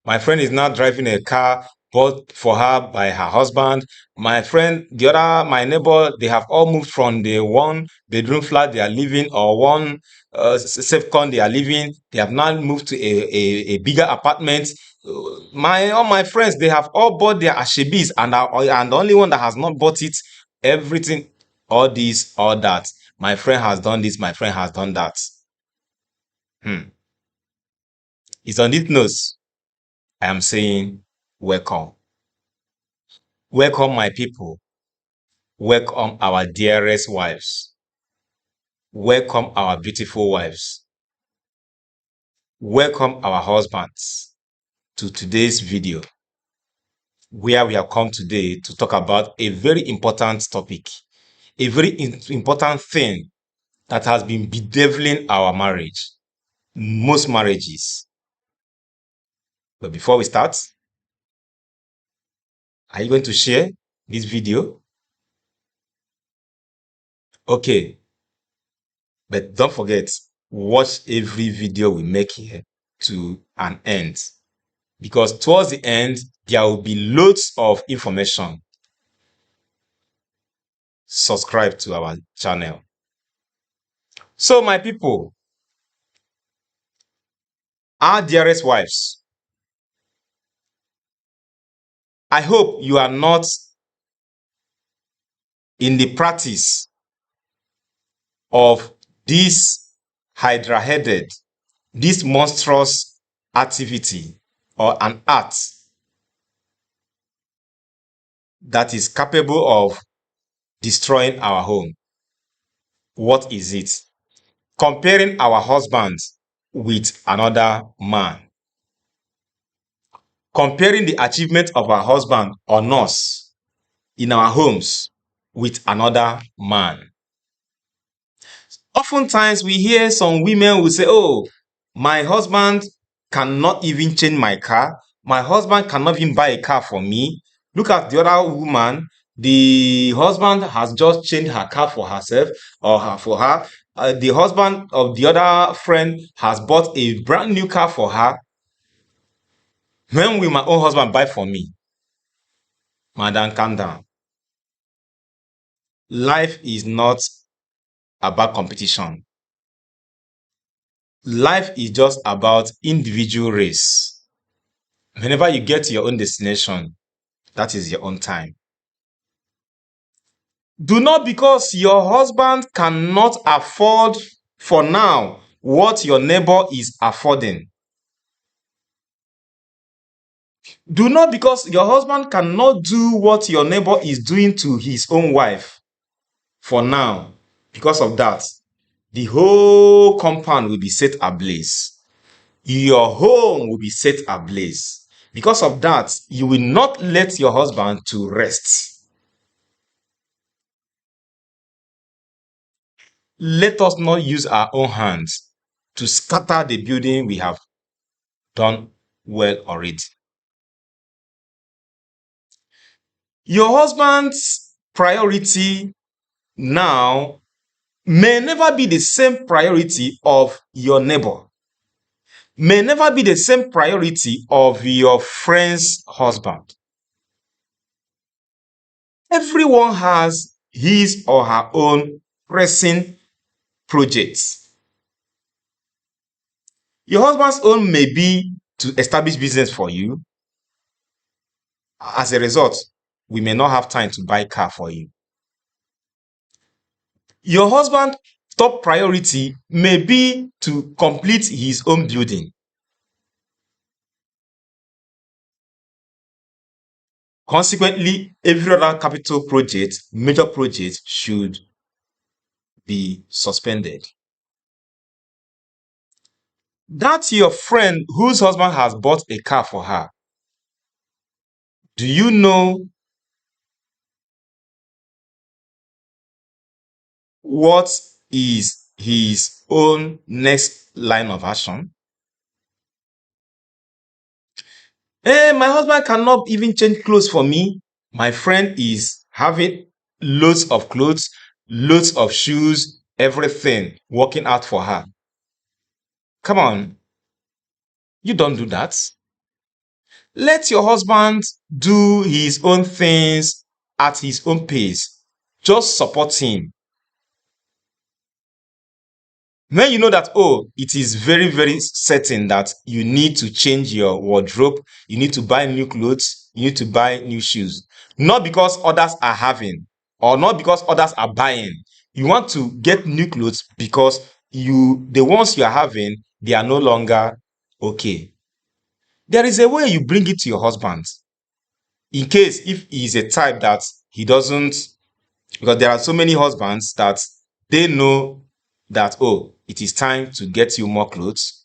My friend is now driving a car bought for her by her husband. My friend, my neighbor, they have all moved from the one bedroom flat they are living or one safe con they are living. They have now moved to a bigger apartment. All my friends, they have all bought their ashebis, and the only one that has not bought it, everything, all this, all that. My friend has done this. My friend has done that. It's on this note I am saying welcome. Welcome, my people. Welcome, our dearest wives. Welcome, our beautiful wives. Welcome, our husbands, to today's video, where we have come today to talk about a very important topic, a very important thing that has been bedeviling our marriage, most marriages. But before we start, are you going to share this video? Okay, but don't forget, watch every video we make here to an end, because towards the end, there will be loads of information. Subscribe to our channel. So, my people, our dearest wives, I hope you are not in the practice of this hydra-headed, this monstrous activity or an art that is capable of destroying our home. What is it? Comparing our husbands with another man. Comparing the achievement of our husband or us in our homes with another man. Oftentimes we hear some women will say, oh, my husband cannot even change my car. My husband cannot even buy a car for me. Look at the other woman. The husband has just changed her car for herself or for her. The husband of the other friend has bought a brand new car for her. When will my own husband buy for me? Madam, calm down. Life is not about competition. Life is just about individual race. Whenever you get to your own destination, that is your own time. Do not, because your husband cannot afford for now what your neighbor is affording. Do not, because your husband cannot do what your neighbor is doing to his own wife for now. Because of that, the whole compound will be set ablaze. Your home will be set ablaze. Because of that, you will not let your husband to rest. Let us not use our own hands to scatter the building we have done well already. Your husband's priority now may never be the same priority of your neighbor, may never be the same priority of your friend's husband. Everyone has his or her own pressing projects. Your husband's own may be to establish business for you. As a result, we may not have time to buy a car for you. Your husband's top priority may be to complete his own building. Consequently, every other capital project, major project, should be suspended. That's your friend whose husband has bought a car for her. Do you know what is his own next line of action? Hey, my husband cannot even change clothes for me. My friend is having loads of clothes, loads of shoes, everything working out for her. Come on. You don't do that. Let your husband do his own things at his own pace. Just support him. When you know that, oh, it is very, very certain that you need to change your wardrobe, you need to buy new clothes, you need to buy new shoes, not because others are having or not because others are buying. You want to get new clothes because the ones you are having, they are no longer okay. There is a way you bring it to your husband. In case if he is a type that he doesn't, because there are so many husbands that they know that, oh, it is time to get you more clothes.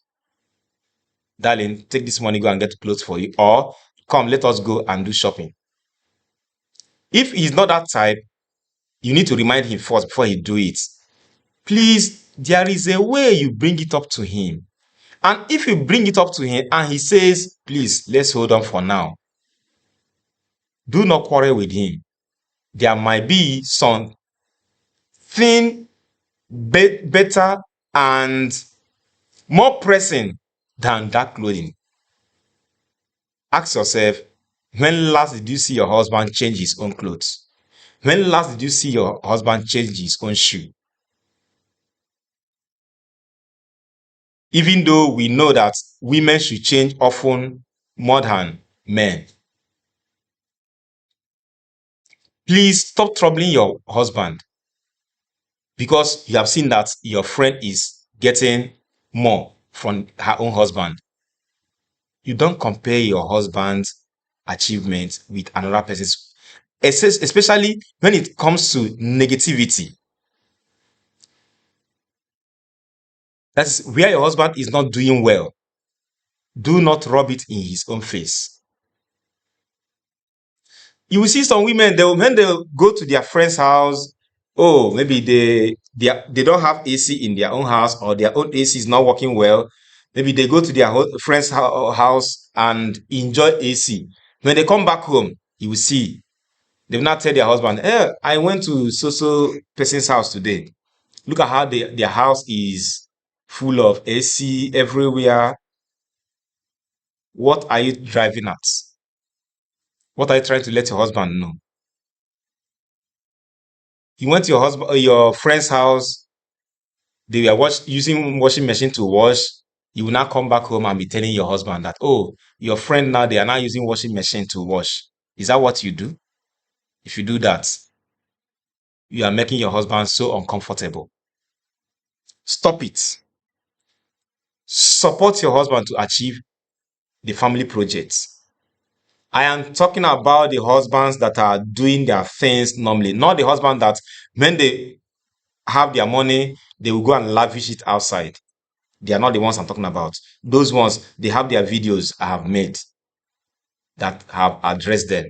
Darling, take this money, go and get clothes for you. Or come, let us go and do shopping. If he's not that type, you need to remind him first before he do it. Please, there is a way you bring it up to him. And if you bring it up to him and he says, please, let's hold on for now, do not quarrel with him. There might be something better and more pressing than that clothing. Ask yourself, when last did you see your husband change his own clothes? When last did you see your husband change his own shoe? Even though we know that women should change often more than men. Please stop troubling your husband because you have seen that your friend is getting more from her own husband. You don't compare your husband's achievement with another person's, especially when it comes to negativity. That's where your husband is not doing well. Do not rub it in his own face. You will see some women, when they go to their friend's house, oh, maybe they don't have AC in their own house or their own AC is not working well. Maybe they go to their friend's house and enjoy AC. When they come back home, you will see they will not tell their husband, hey, I went to so person's house today. Look at how their house is full of AC everywhere. What are you driving at? What are you trying to let your husband know? You went to your friend's house, they were using washing machine to wash. You will now come back home and be telling your husband that, oh, your friend now, they are now using washing machine to wash. Is that what you do? If you do that, you are making your husband so uncomfortable. Stop it. Support your husband to achieve the family projects. I am talking about the husbands that are doing their things normally, not the husband that when they have their money, they will go and lavish it outside. They are not the ones I'm talking about. Those ones, they have their videos I have made that have addressed them.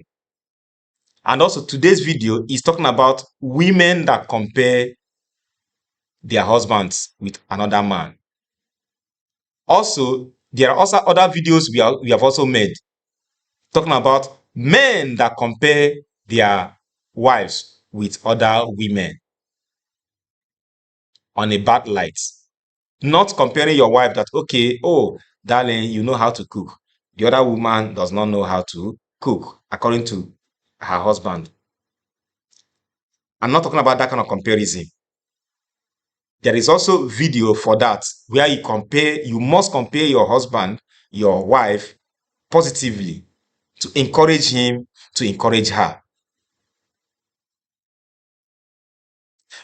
And also today's video is talking about women that compare their husbands with another man. Also, there are also other videos we have also made talking about men that compare their wives with other women on a bad light. Not comparing your wife that, okay, oh, darling, you know how to cook. The other woman does not know how to cook, according to her husband. I'm not talking about that kind of comparison. There is also video for that, where you must compare your husband, your wife, positively to encourage him, to encourage her.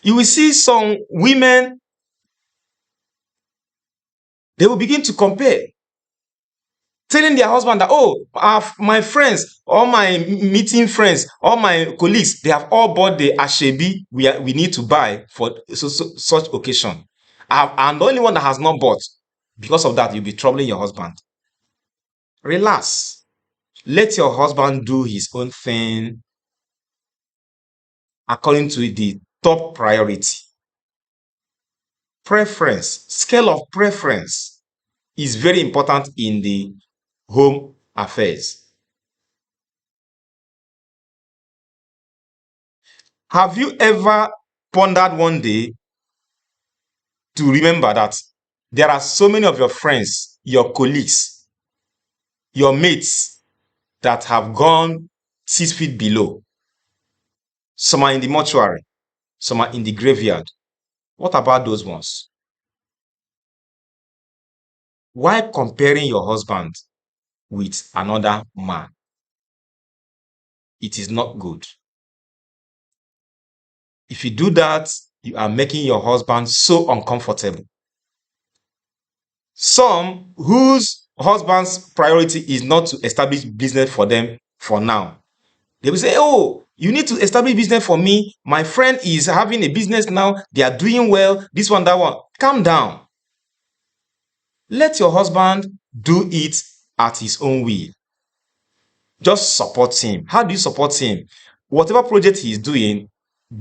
You will see some women, they will begin to compare, telling their husband that, oh, my friends, all my meeting friends, all my colleagues, they have all bought the ashebi we need to buy for such occasion. I'm the only one that has not bought. Because of that, you'll be troubling your husband. Relax. Let your husband do his own thing according to the top priority. Preference, scale of preference is very important in the home affairs. Have you ever pondered one day to remember that there are so many of your friends, your colleagues, your mates that have gone 6 feet below. Some are in the mortuary. Some are in the graveyard. What about those ones? Why comparing your husband with another man? It is not good. If you do that, you are making your husband so uncomfortable. Some whose husband's priority is not to establish business for them for now. They will say, oh, you need to establish business for me. My friend is having a business now. They are doing well. This one, that one. Calm down. Let your husband do it at his own will. Just support him. How do you support him? Whatever project he is doing,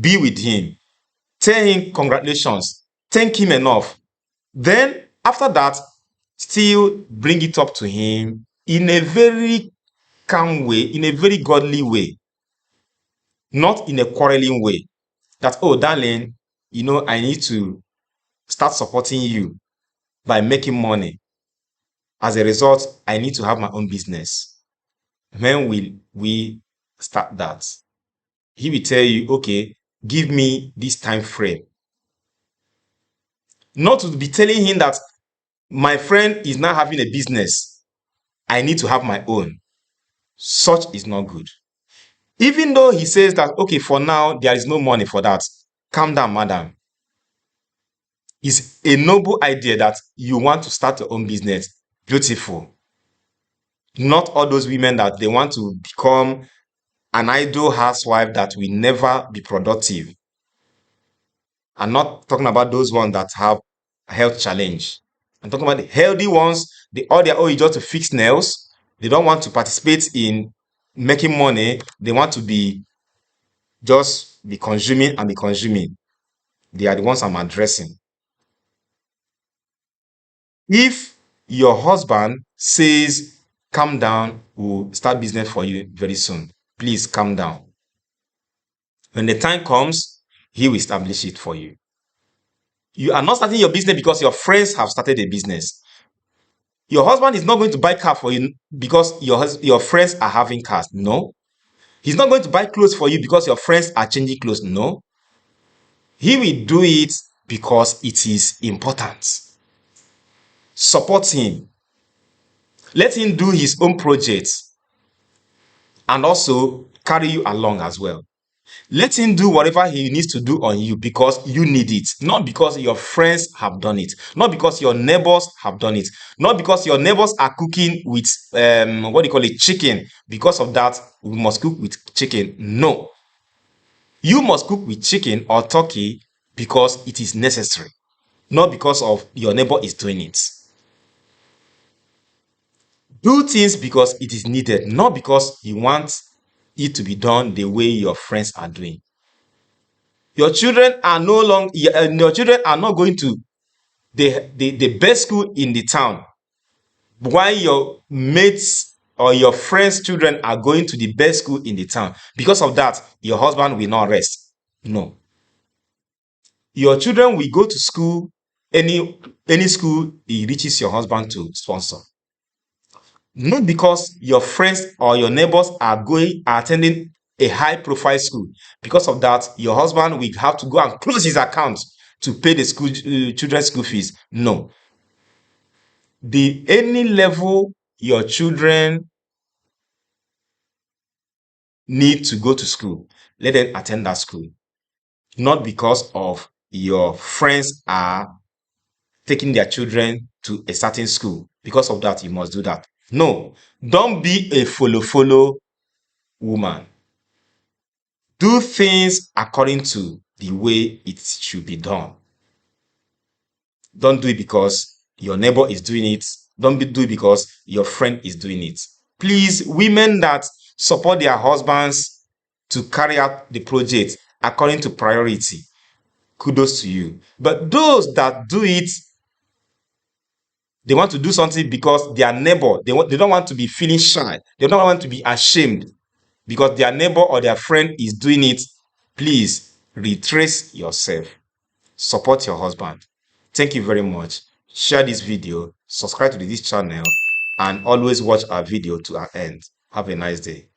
be with him. Tell him congratulations. Thank him enough. Then, after that, still bring it up to him in a very calm way, in a very godly way, not in a quarreling way. That, oh, darling, I need to start supporting you by making money. As a result, I need to have my own business. When will we start that? He will tell you, okay, give me this time frame. Not to be telling him that my friend is now having a business. I need to have my own. Such is not good. Even though he says that, okay, for now, there is no money for that. Calm down, madam. It's a noble idea that you want to start your own business. Beautiful. Not all those women that they want to become an idle housewife that will never be productive. I'm not talking about those ones that have a health challenge. I'm talking about the healthy ones. All their own is just to fix nails. They don't want to participate in making money. They want to just be consuming and be consuming. They are the ones I'm addressing. If your husband says, calm down, we'll start business for you very soon, please calm down. When the time comes, he will establish it for you. You are not starting your business because your friends have started a business. Your husband is not going to buy car for you because your friends are having cars. No. He's not going to buy clothes for you because your friends are changing clothes. No. He will do it because it is important. Support him. Let him do his own projects and also carry you along as well. Let him do whatever he needs to do on you because you need it. Not because your friends have done it. Not because your neighbors have done it. Not because your neighbors are cooking with, chicken. Because of that, we must cook with chicken. No. You must cook with chicken or turkey because it is necessary. Not because of your neighbor is doing it. Do things because it is needed, not because you want it to be done the way your friends are doing. Your children are not going to the best school in the town, while your mates or your friends' children are going to the best school in the town. Because of that, your husband will not rest. No. Your children will go to school, any school it reaches your husband to sponsor. Not because your friends or your neighbors are attending a high profile school. Because of that, your husband will have to go and close his account to pay the school children's school fees. No. Any level your children need to go to school, let them attend that school. Not because of your friends are taking their children to a certain school. Because of that, you must do that. No, don't be a follow woman. Do things according to the way it should be done. Don't do it because your neighbor is doing it. Don't do it because your friend is doing it. Please, women that support their husbands to carry out the project according to priority, kudos to you. But those that do it, they want to do something because their neighbor, they don't want to be feeling shy. They don't want to be ashamed because their neighbor or their friend is doing it. Please retrace yourself. Support your husband. Thank you very much. Share this video, subscribe to this channel, and always watch our video to our end. Have a nice day.